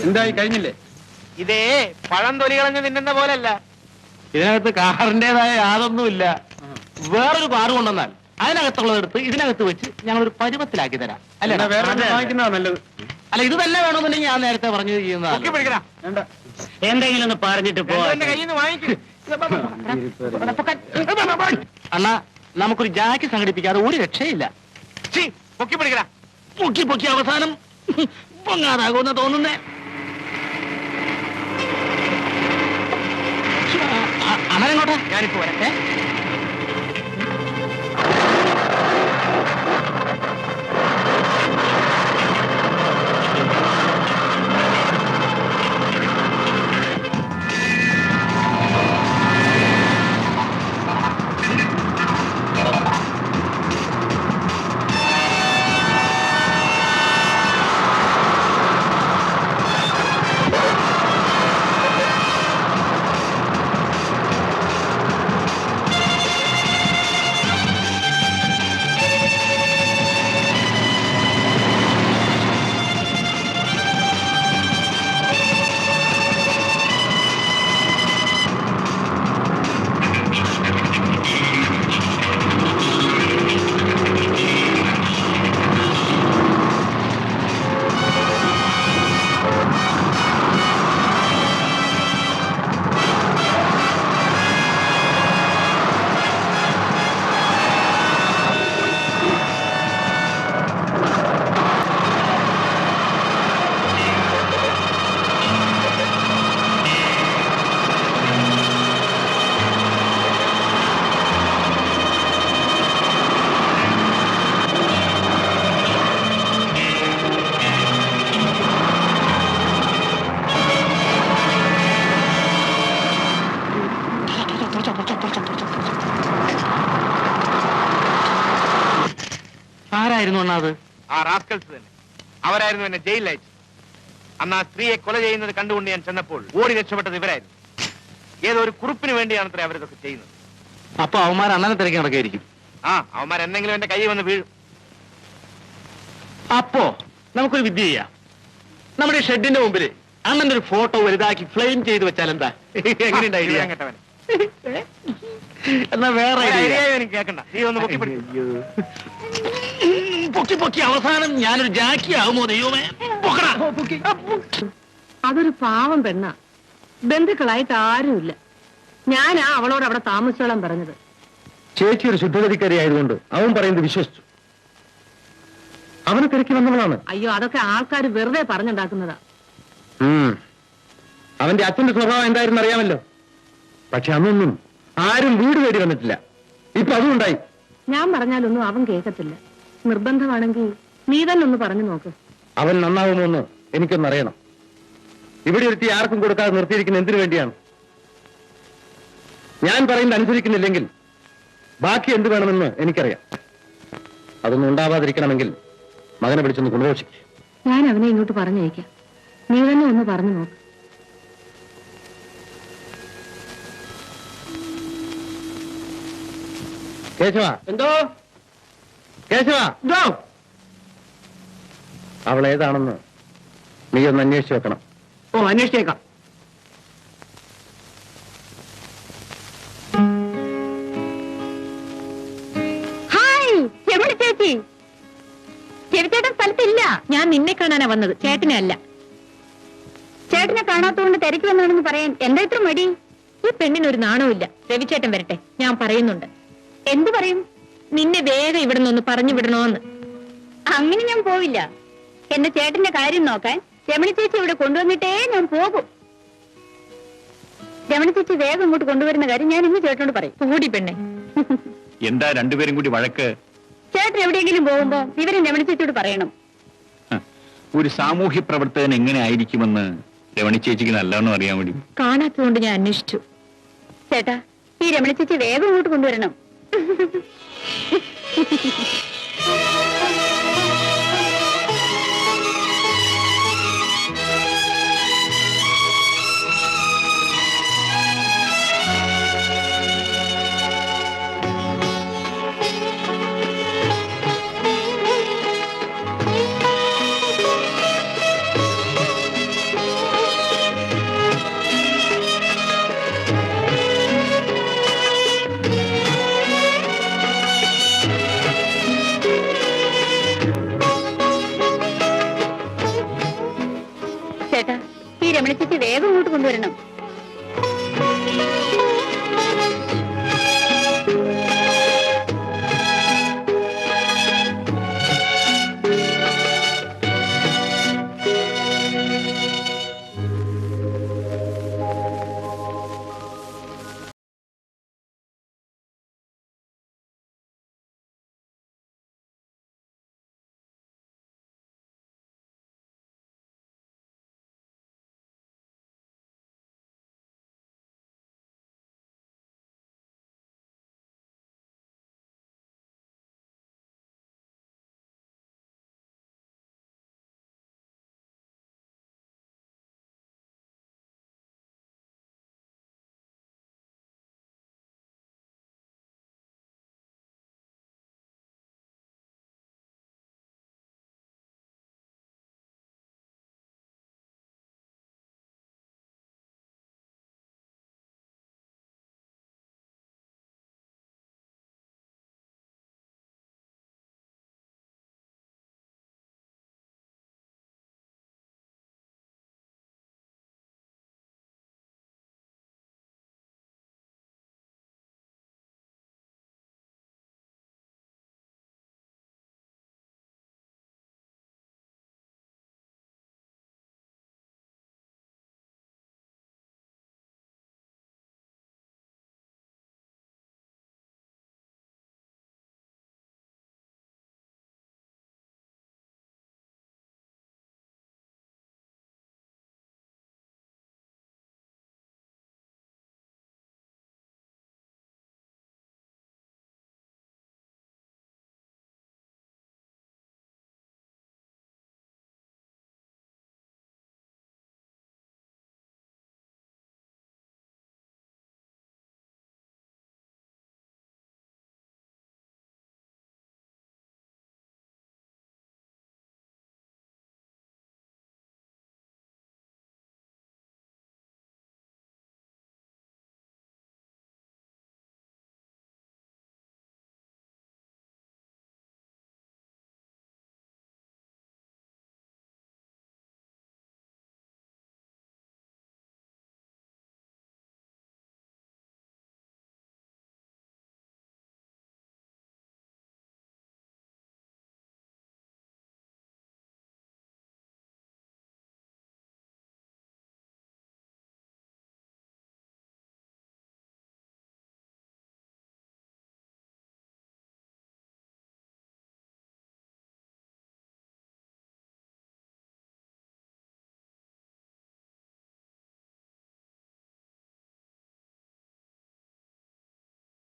എന്തായി കഴിഞ്ഞില്ലേ? ഇതേ പഴം തൊലി കളഞ്ഞ് തിന്നുന്ന പോലല്ല. ഇതിനകത്ത് കാറിന്റേതായ യാതൊന്നുമില്ല. വേറൊരു കാറ് കൊണ്ടുവന്നാൽ അതിനകത്തുള്ളതെടുത്ത് ഇതിനകത്ത് വെച്ച് ഞങ്ങളൊരു പരുവത്തിലാക്കി തരാം. അല്ല വേറെ വാങ്ങിക്കുന്നതാ നല്ലത്. അല്ല ഇത് തന്നെ വേണമെന്നുണ്ടെങ്കിൽ ഞാൻ നേരത്തെ പറഞ്ഞു ചെയ്യുന്നതാണ്. എന്തെങ്കിലും ഒന്ന് പറഞ്ഞിട്ട് അണ്ണാ നമുക്കൊരു ജാക്കി സംഘടിപ്പിക്കാതെ ഒരു രക്ഷയില്ല. പൊക്കി പൊക്കി അവസാനം പൊങ്ങാതാകുമെന്ന് തോന്നുന്നേ. അണ്ണനെങ്ങോട്ടാ? ഞാനിപ്പോ വരട്ടെ. ആരായിരുന്നു അണ്ണാത്? ആ റാസ്കൽസ് തന്നെ. അവരായിരുന്നു എന്നെ ജയിലിൽ അയച്ചത്. അന്ന് ആ സ്ത്രീയെ കൊല ചെയ്യുന്നത് കണ്ടുകൊണ്ട് ഞാൻ ചെന്നപ്പോൾ ഓടി രക്ഷപ്പെട്ടത് ഇവരായിരുന്നു. ഏതോ ഒരു കുറിപ്പിന് വേണ്ടിയാണത്രേ അവരിതൊക്കെ ചെയ്യുന്നത്. അപ്പൊ അവന്മാർ അണ്ണനെ തിരക്കി നടക്കായിരിക്കും. ആ അവന്മാർ എന്തെങ്കിലും എന്റെ കൈ വന്ന് വീഴും. അപ്പോ നമുക്കൊരു വിദ്യ ചെയ്യാം. നമ്മുടെ ഷെഡിന്റെ മുമ്പില് അണ്ണന്റെ ഒരു ഫോട്ടോ വലുതാക്കി ഫ്ലെയിം ചെയ്ത് വെച്ചാൽ എന്താ? എങ്ങനെയുണ്ട് ഐഡിയ? എന്നാ വേറെ ഐഡിയ എനിക്ക് കേൾക്കണ്ട. നീ ഒന്ന് പൊക്കി പൊക്കി പൊക്കി അവസാനം ഞാനൊരു ജാക്കി ആകുമോ ദൈവമേ? അതൊരു പാവം പെണ്ണ. ബന്ധുക്കളായിട്ട് ആരുമില്ല. ഞാനാ അവളോട് അവിടെ താമസിച്ചോളാൻ പറഞ്ഞത്. ചേച്ചി ഒരു ശുദ്ധഗതിക്കാരി ആയതുകൊണ്ട് അവൻ പറയുന്നത് വിശ്വസിച്ചു. അവനെ തിരക്കി വന്നവളാണ്. അയ്യോ അതൊക്കെ ആൾക്കാർ വെറുതെ പറഞ്ഞുണ്ടാക്കുന്നതാ. അവന്റെ അച്ഛന്റെ സ്വഭാവം എന്തായിരുന്നു അറിയാമല്ലോ. പക്ഷെ അന്നൊന്നും ആരും വീട് തേടി വന്നിട്ടില്ല. ഇപ്പൊ അതുകൊണ്ടായി. ഞാൻ പറഞ്ഞാലൊന്നും അവൻ കേൾക്കത്തില്ല. നിർബന്ധമാണെങ്കിൽ നീ തന്നെ ഒന്ന് പറഞ്ഞു നോക്ക്. അവൻ നന്നാവുമോ എന്ന് എനിക്കൊന്നറിയണം. ഇവിടെ ഒരുത്തി ആർക്കും കൊടുക്കാതെ നിർത്തിയിരിക്കുന്ന എന്തിനു വേണ്ടിയാണ്? ഞാൻ പറയുന്നത് അനുസരിക്കുന്നില്ലെങ്കിൽ ബാക്കി എന്ത് വേണമെന്ന് എനിക്കറിയാം. അതൊന്നും ഉണ്ടാവാതിരിക്കണമെങ്കിൽ മകനെ പിടിച്ചൊന്ന് കൊണ്ടുപോഷിക്കും. ഞാൻ അവനെ ഇങ്ങോട്ട് പറഞ്ഞയക്കാം. നീ തന്നെ ഒന്ന് പറഞ്ഞു നോക്ക്. കേശവ. എന്തോ? കേശവ. എന്തോ? അവൾ ഏതാണെന്ന് നീ ഒന്ന് അന്വേഷിച്ചു വെക്കണം. ഓ അന്വേഷിച്ചേക്കാം. ഹായ് രമണി ചേച്ചി. ചെവിച്ചേട്ടൻ സ്ഥലത്തില്ല. ഞാൻ നിന്നെ കാണാനാ വന്നത്, ചേട്ടനെ അല്ല. ചേട്ടനെ കാണാത്തതുകൊണ്ട് തിരക്ക് വന്നാണെന്ന് പറയാൻ എന്താ ഇത്ര മടി? ഈ പെണ്ണിനൊരു നാണവുമില്ല. രവിച്ചേട്ടൻ വരട്ടെ, ഞാൻ പറയുന്നുണ്ട്. എന്തു പറയും? നിന്നെ വേഗം ഇവിടെ നിന്നൊന്ന് പറഞ്ഞു വിടണോന്ന്. അങ്ങനെ ഞാൻ പോവില്ല. എന്റെ ചേട്ടന്റെ കാര്യം നോക്കാൻ രമണി ചേച്ചി ഇവിടെ കൊണ്ടുവന്നിട്ടേ ഞാൻ പോകും. രമണി ചേച്ചി വേഗം ഇങ്ങോട്ട് കൊണ്ടുവരുന്ന കാര്യം ഞാൻ ഇന്ന് ചേട്ടനോട് പറയും. കൂടി പെണ്ണെ. എന്താ രണ്ടുപേരും കൂടി വഴക്ക്? ചേട്ടൻ എവിടെയെങ്കിലും പോകുമ്പോ വിവരം രമണി ചേച്ചിയോട് പറയണം. ഒരു സാമൂഹ്യ പ്രവർത്തകൻ എങ്ങനെ ആയിരിക്കുമെന്ന് രമണി ചേച്ചിക്ക് നല്ലോണം അറിയാൻ വേണ്ടി. കാണാത്തതുകൊണ്ട് ഞാൻ അന്വേഷിച്ചു. ചേട്ടാ ഈ രമണി ചേച്ചി വേഗം ഇങ്ങോട്ട് കൊണ്ടുവരണം.